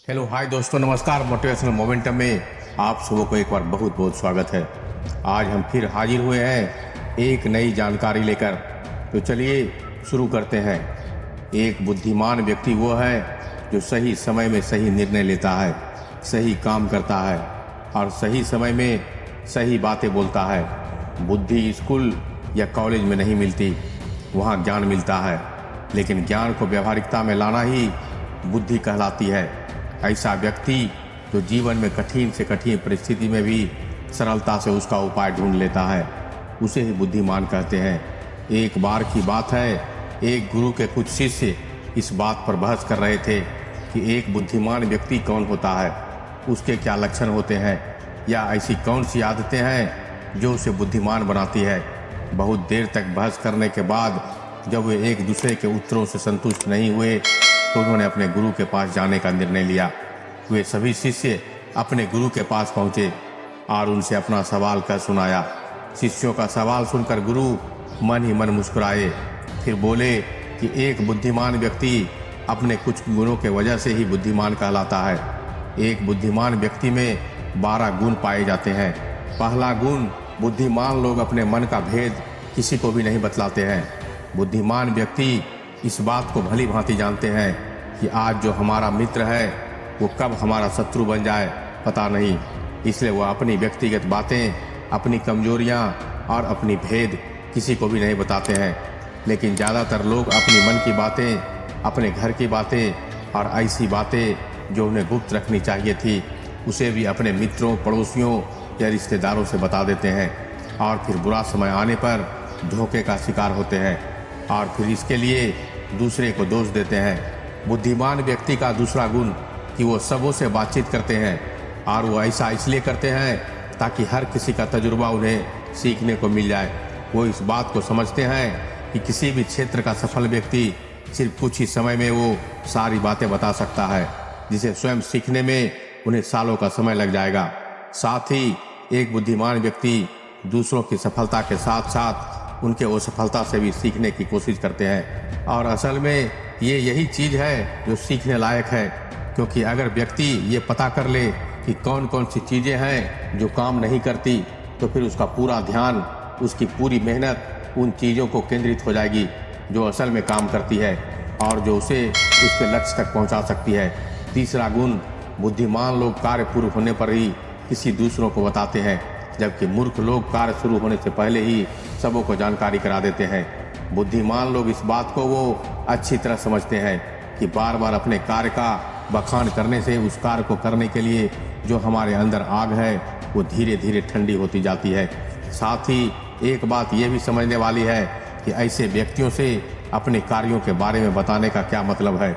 Hello hi दोस्तों, नमस्कार। Motivational momentum में आप सबों को एक बार बहुत बहुत स्वागत है। आज हम फिर हाजिर हुए हैं एक नई जानकारी लेकर। तो चलिए शुरू करते हैं। एक बुद्धिमान व्यक्ति वो है जो सही समय में सही निर्णय लेता है, सही काम करता है और सही समय में सही बातें बोलता है। बुद्धि स्कूल या कॉलेज में नहीं मिलती, वहाँ ज्ञान मिलता है, लेकिन ज्ञान को व्यावहारिकता में लाना ही बुद्धि कहलाती है। ऐसा व्यक्ति जो जीवन में कठिन से कठिन परिस्थिति में भी सरलता से उसका उपाय ढूंढ लेता है, उसे ही बुद्धिमान कहते हैं। एक बार की बात है, एक गुरु के कुछ शिष्य इस बात पर बहस कर रहे थे कि एक बुद्धिमान व्यक्ति कौन होता है, उसके क्या लक्षण होते हैं, या ऐसी कौन सी आदतें हैं जो उसे बुद्धिमान बनाती है। बहुत देर तक बहस करने के बाद जब वे एक दूसरे के उत्तरों से संतुष्ट नहीं हुए तो उन्होंने अपने गुरु के पास जाने का निर्णय लिया। वे सभी शिष्य अपने गुरु के पास पहुंचे और उनसे अपना सवाल कर सुनाया। शिष्यों का सवाल सुनकर गुरु मन ही मन मुस्कुराए, फिर बोले कि एक बुद्धिमान व्यक्ति अपने कुछ गुणों के वजह से ही बुद्धिमान कहलाता है। एक बुद्धिमान व्यक्ति में 12 गुण पाए जाते हैं। पहला गुण, बुद्धिमान लोग अपने मन का भेद किसी को भी नहीं बतलाते हैं। बुद्धिमान व्यक्ति इस बात को भली भांति जानते हैं कि आज जो हमारा मित्र है वो कब हमारा शत्रु बन जाए पता नहीं, इसलिए वो अपनी व्यक्तिगत बातें, अपनी कमजोरियां और अपनी भेद किसी को भी नहीं बताते हैं। लेकिन ज़्यादातर लोग अपनी मन की बातें, अपने घर की बातें और ऐसी बातें जो उन्हें गुप्त रखनी चाहिए थी उसे भी अपने मित्रों, पड़ोसियों या रिश्तेदारों से बता देते हैं और फिर बुरा समय आने पर धोखे का शिकार होते हैं और फिर इसके लिए दूसरे को दोष देते हैं। बुद्धिमान व्यक्ति का दूसरा गुण कि वो सबों से बातचीत करते हैं और वो ऐसा इसलिए करते हैं ताकि हर किसी का तजुर्बा उन्हें सीखने को मिल जाए। वो इस बात को समझते हैं कि किसी भी क्षेत्र का सफल व्यक्ति सिर्फ कुछ ही समय में वो सारी बातें बता सकता है, जिसे स्वयं सीखने में उन्हें सालों का समय लग जाएगा। साथ ही एक बुद्धिमान व्यक्ति दूसरों की सफलता के साथ साथ उनके असफलता से भी सीखने की कोशिश करते हैं और असल में ये यही चीज़ है जो सीखने लायक है, क्योंकि अगर व्यक्ति ये पता कर ले कि कौन कौन सी चीज़ें हैं जो काम नहीं करती तो फिर उसका पूरा ध्यान, उसकी पूरी मेहनत उन चीज़ों को केंद्रित हो जाएगी जो असल में काम करती है और जो उसे उसके लक्ष्य तक पहुंचा सकती है। तीसरा गुण, बुद्धिमान लोग कार्य पूर्ण होने पर ही किसी दूसरों को बताते हैं, जबकि मूर्ख लोग कार्य शुरू होने से पहले ही सबों को जानकारी करा देते हैं। बुद्धिमान लोग इस बात को वो अच्छी तरह समझते हैं कि बार बार अपने कार्य का बखान करने से उस कार्य को करने के लिए जो हमारे अंदर आग है वो धीरे धीरे ठंडी होती जाती है। साथ ही एक बात ये भी समझने वाली है कि ऐसे व्यक्तियों से अपने कार्यों के बारे में बताने का क्या मतलब है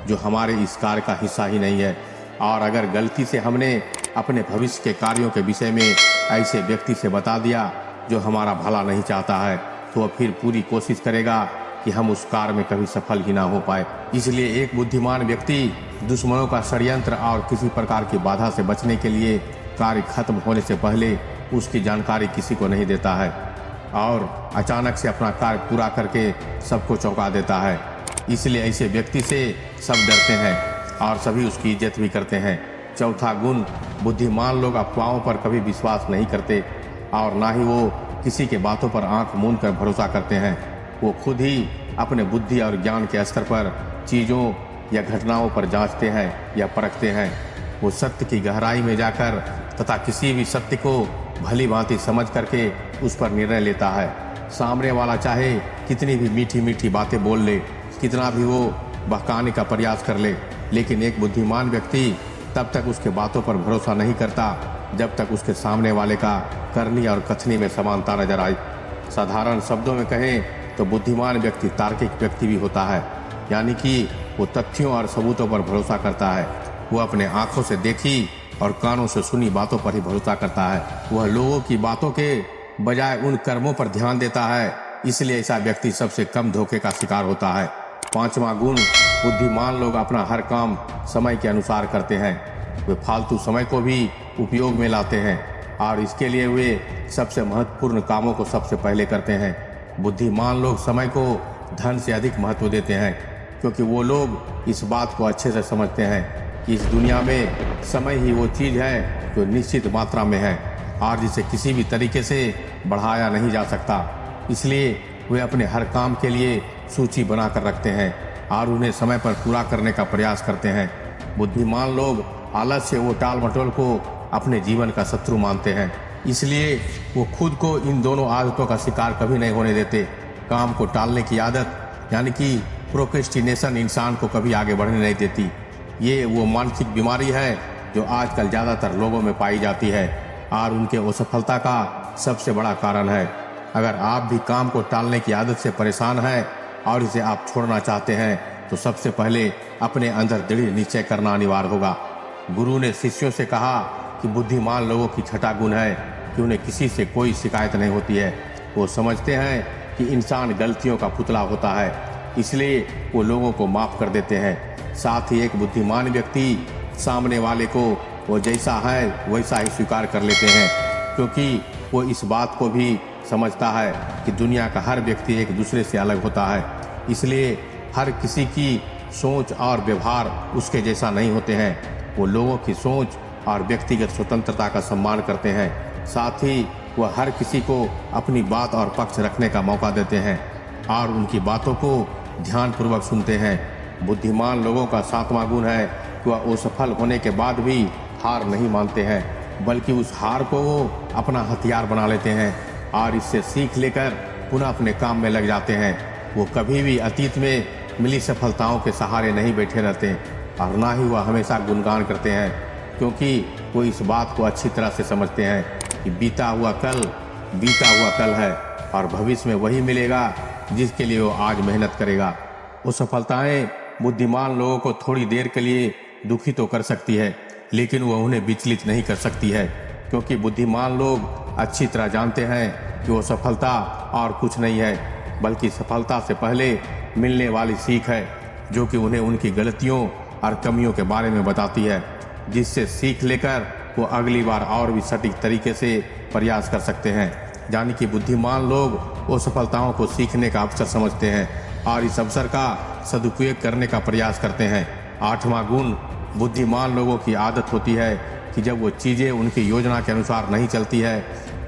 जो हमारे इस कार्य का हिस्सा ही नहीं है। और अगर गलती से हमने अपने भविष्य के कार्यों के विषय में ऐसे व्यक्ति से बता दिया जो हमारा भला नहीं चाहता है तो वह फिर पूरी कोशिश करेगा कि हम उस कार्य में कभी सफल ही ना हो पाए। इसलिए एक बुद्धिमान व्यक्ति दुश्मनों का षड्यंत्र और किसी प्रकार की बाधा से बचने के लिए कार्य खत्म होने से पहले उसकी जानकारी किसी को नहीं देता है और अचानक से अपना कार्य पूरा करके सबको चौंका देता है। इसलिए ऐसे व्यक्ति से सब डरते हैं और सभी उसकी इज्जत भी करते हैं। चौथा गुण, बुद्धिमान लोग अफवाहों पर कभी विश्वास नहीं करते और ना ही वो किसी के बातों पर आंख मूंद कर भरोसा करते हैं। वो खुद ही अपने बुद्धि और ज्ञान के स्तर पर चीज़ों या घटनाओं पर जांचते हैं या परखते हैं। वो सत्य की गहराई में जाकर तथा किसी भी सत्य को भली भांति समझ करके उस पर निर्णय लेता है। सामने वाला चाहे कितनी भी मीठी मीठी बातें बोल ले, कितना भी वो बहकाने का प्रयास कर ले, लेकिन एक बुद्धिमान व्यक्ति तब तक उसके बातों पर भरोसा नहीं करता जब तक उसके सामने वाले का करनी और कथनी में समानता नजर आए। साधारण शब्दों में कहें तो बुद्धिमान व्यक्ति तार्किक व्यक्ति भी होता है, यानी कि वो तथ्यों और सबूतों पर भरोसा करता है। वो अपने आंखों से देखी और कानों से सुनी बातों पर ही भरोसा करता है। वह लोगों की बातों के बजाय उन कर्मों पर ध्यान देता है, इसलिए ऐसा व्यक्ति सबसे कम धोखे का शिकार होता है। पांचवा गुण, बुद्धिमान लोग अपना हर काम समय के अनुसार करते हैं। वे फालतू समय को भी उपयोग में लाते हैं और इसके लिए वे सबसे महत्वपूर्ण कामों को सबसे पहले करते हैं। बुद्धिमान लोग समय को धन से अधिक महत्व देते हैं, क्योंकि वो लोग इस बात को अच्छे से समझते हैं कि इस दुनिया में समय ही वो चीज़ है जो निश्चित मात्रा में है और जिसे किसी भी तरीके से बढ़ाया नहीं जा सकता। इसलिए वे अपने हर काम के लिए सूची बना कर रखते हैं और उन्हें समय पर पूरा करने का प्रयास करते हैं। बुद्धिमान लोग आलस्य व टाल मटोल को अपने जीवन का शत्रु मानते हैं, इसलिए वो खुद को इन दोनों आदतों का शिकार कभी नहीं होने देते। काम को टालने की आदत यानी कि प्रोक्रेस्टिनेशन इंसान को कभी आगे बढ़ने नहीं देती। ये वो मानसिक बीमारी है जो आजकल ज़्यादातर लोगों में पाई जाती है और उनके असफलता का सबसे बड़ा कारण है। अगर आप भी काम को टालने की आदत से परेशान हैं और इसे आप छोड़ना चाहते हैं तो सबसे पहले अपने अंदर दृढ़ निश्चय करना अनिवार्य होगा। गुरु ने शिष्यों से कहा कि बुद्धिमान लोगों की छठा गुण है कि उन्हें किसी से कोई शिकायत नहीं होती है। वो समझते हैं कि इंसान गलतियों का पुतला होता है, इसलिए वो लोगों को माफ़ कर देते हैं। साथ ही एक बुद्धिमान व्यक्ति सामने वाले को वो जैसा है वैसा ही स्वीकार कर लेते हैं, क्योंकि वो इस बात को भी समझता है कि दुनिया का हर व्यक्ति एक दूसरे से अलग होता है। इसलिए हर किसी की सोच और व्यवहार उसके जैसा नहीं होते हैं। वो लोगों की सोच और व्यक्तिगत स्वतंत्रता का सम्मान करते हैं। साथ ही वह हर किसी को अपनी बात और पक्ष रखने का मौका देते हैं और उनकी बातों को ध्यानपूर्वक सुनते हैं। बुद्धिमान लोगों का सातवां गुण है कि वह असफल होने के बाद भी हार नहीं मानते हैं, बल्कि उस हार को वो अपना हथियार बना लेते हैं और इससे सीख लेकर पुनः अपने काम में लग जाते हैं। वो कभी भी अतीत में मिली सफलताओं के सहारे नहीं बैठे रहते और ना ही वह हमेशा गुणगान करते हैं, क्योंकि वो इस बात को अच्छी तरह से समझते हैं कि बीता हुआ कल है और भविष्य में वही मिलेगा जिसके लिए वो आज मेहनत करेगा। वो सफलताएं बुद्धिमान लोगों को थोड़ी देर के लिए दुखी तो कर सकती है, लेकिन वह उन्हें विचलित नहीं कर सकती है, क्योंकि बुद्धिमान लोग अच्छी तरह जानते हैं कि वो सफलता और कुछ नहीं है, बल्कि सफलता से पहले मिलने वाली सीख है, जो कि उन्हें उनकी गलतियों और कमियों के बारे में बताती है, जिससे सीख लेकर वो अगली बार और भी सटीक तरीके से प्रयास कर सकते हैं। यानी कि बुद्धिमान लोग वो सफलताओं को सीखने का अवसर समझते हैं और इस अवसर का सदुपयोग करने का प्रयास करते हैं। आठवां गुण, बुद्धिमान लोगों की आदत होती है कि जब वो चीज़ें उनकी योजना के अनुसार नहीं चलती है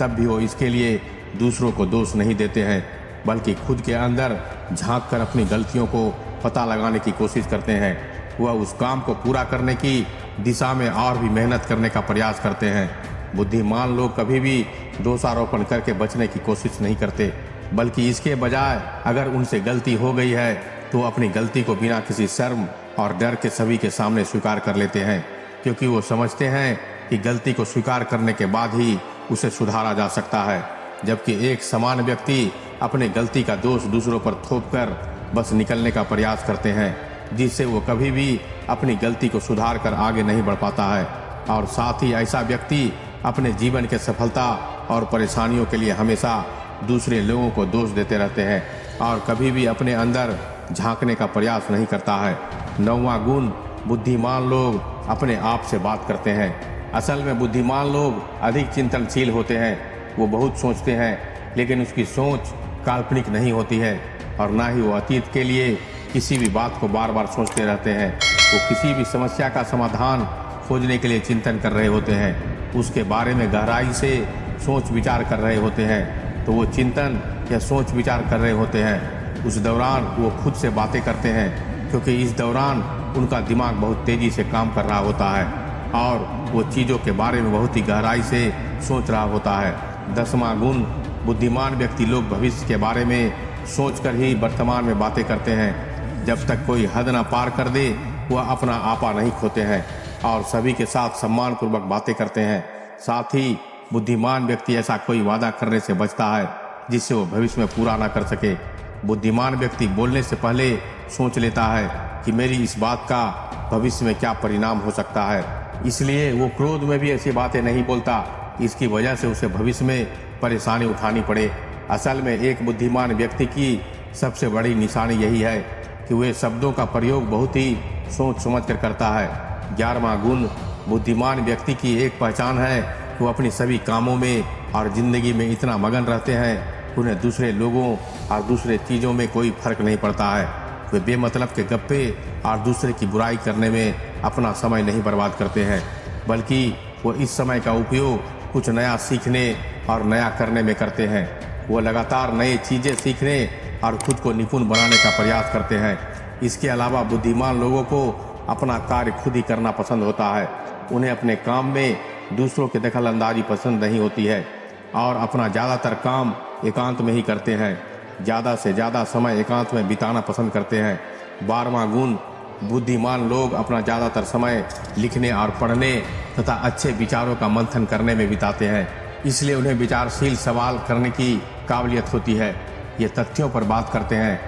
तब भी वो इसके लिए दूसरों को दोष नहीं देते हैं, बल्कि खुद के अंदर झांक कर अपनी गलतियों को पता लगाने की कोशिश करते हैं। वह उस काम को पूरा करने की दिशा में और भी मेहनत करने का प्रयास करते हैं। बुद्धिमान लोग कभी भी दोषारोपण करके बचने की कोशिश नहीं करते, बल्कि इसके बजाय अगर उनसे गलती हो गई है तो अपनी गलती को बिना किसी शर्म और डर के सभी के सामने स्वीकार कर लेते हैं, क्योंकि वो समझते हैं कि गलती को स्वीकार करने के बाद ही उसे सुधारा जा सकता है। जबकि एक समान व्यक्ति अपने गलती का दोष दूसरों पर थोपकर बस निकलने का प्रयास करते हैं, जिससे वो कभी भी अपनी गलती को सुधार कर आगे नहीं बढ़ पाता है। और साथ ही ऐसा व्यक्ति अपने जीवन के सफलता और परेशानियों के लिए हमेशा दूसरे लोगों को दोष देते रहते हैं और कभी भी अपने अंदर झांकने का प्रयास नहीं करता है। नौवां गुण, बुद्धिमान लोग अपने आप से बात करते हैं। असल में बुद्धिमान लोग अधिक चिंतनशील होते हैं। वो बहुत सोचते हैं, लेकिन उसकी सोच काल्पनिक नहीं होती है और ना ही वो अतीत के लिए किसी भी बात को बार बार सोचते रहते हैं। वो किसी भी समस्या का समाधान खोजने के लिए चिंतन कर रहे होते हैं, उसके बारे में गहराई से सोच विचार कर रहे होते हैं। तो वो चिंतन या सोच विचार कर रहे होते हैं, उस दौरान वो खुद से बातें करते हैं, क्योंकि इस दौरान उनका दिमाग बहुत तेज़ी से काम कर रहा होता है और वो चीज़ों के बारे में बहुत ही गहराई से सोच रहा होता है। 10वां गुण, बुद्धिमान व्यक्ति लोग भविष्य के बारे में सोचकर ही वर्तमान में बातें करते हैं। जब तक कोई हद ना पार कर दे वह अपना आपा नहीं खोते हैं और सभी के साथ सम्मानपूर्वक बातें करते हैं। साथ ही बुद्धिमान व्यक्ति ऐसा कोई वादा करने से बचता है जिससे वो भविष्य में पूरा ना कर सके। बुद्धिमान व्यक्ति बोलने से पहले सोच लेता है कि मेरी इस बात का भविष्य में क्या परिणाम हो सकता है, इसलिए वो क्रोध में भी ऐसी बातें नहीं बोलता। इसकी वजह से उसे भविष्य में परेशानी उठानी पड़े। असल में एक बुद्धिमान व्यक्ति की सबसे बड़ी निशानी यही है कि वह शब्दों का प्रयोग बहुत ही सोच समझ कर करता है। 11वां गुण, बुद्धिमान व्यक्ति की एक पहचान है कि वो अपनी सभी कामों में और जिंदगी में इतना मगन रहते हैं कि उन्हें दूसरे लोगों और दूसरे चीज़ों में कोई फर्क नहीं पड़ता है। वे बेमतलब के गप्पे और दूसरे की बुराई करने में अपना समय नहीं बर्बाद करते हैं, बल्कि वो इस समय का उपयोग कुछ नया सीखने और नया करने में करते हैं। वो लगातार नई चीज़ें सीखने और खुद को निपुण बनाने का प्रयास करते हैं। इसके अलावा बुद्धिमान लोगों को अपना कार्य खुद ही करना पसंद होता है। उन्हें अपने काम में दूसरों की दखल अंदाजी पसंद नहीं होती है और अपना ज़्यादातर काम एकांत में ही करते हैं। ज़्यादा से ज़्यादा समय एकांत में बिताना पसंद करते हैं। 12वां गुण, बुद्धिमान लोग अपना ज़्यादातर समय लिखने और पढ़ने तथा अच्छे विचारों का मंथन करने में बिताते हैं। इसलिए उन्हें विचारशील सवाल करने की काबिलियत होती है। ये तथ्यों पर बात करते हैं,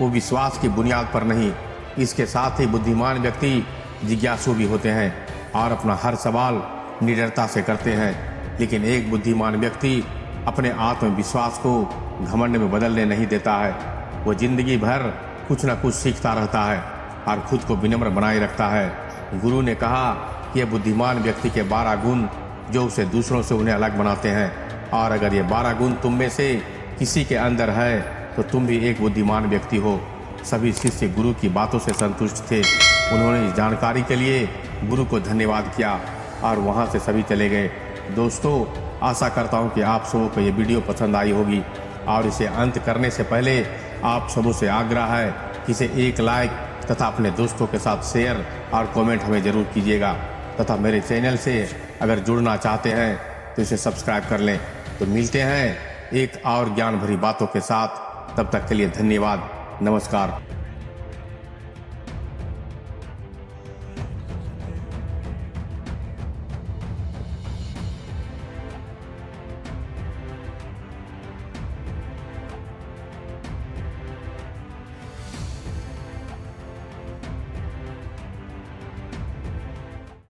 वो विश्वास की बुनियाद पर नहीं। इसके साथ ही बुद्धिमान व्यक्ति जिज्ञासु भी होते हैं और अपना हर सवाल निडरता से करते हैं। लेकिन एक बुद्धिमान व्यक्ति अपने आत्मविश्वास को घमंड में बदलने नहीं देता है। वो जिंदगी भर कुछ न कुछ सीखता रहता है और खुद को विनम्र बनाए रखता है। गुरु ने कहा कि ये बुद्धिमान व्यक्ति के 12 गुण जो उसे दूसरों से उन्हें अलग बनाते हैं, और अगर ये 12 गुण तुम में से किसी के अंदर है तो तुम भी एक बुद्धिमान व्यक्ति हो। सभी शिष्य गुरु की बातों से संतुष्ट थे। उन्होंने इस जानकारी के लिए गुरु को धन्यवाद किया और वहाँ से सभी चले गए। दोस्तों, आशा करता हूँ कि आप सबों को ये वीडियो पसंद आई होगी और इसे अंत करने से पहले आप सबों से आग्रह है कि इसे एक लाइक तथा अपने दोस्तों के साथ शेयर और कमेंट हमें ज़रूर कीजिएगा तथा मेरे चैनल से अगर जुड़ना चाहते हैं तो इसे सब्सक्राइब कर लें। तो मिलते हैं एक और ज्ञान भरी बातों के साथ। तब तक के लिए धन्यवाद। नमस्कार।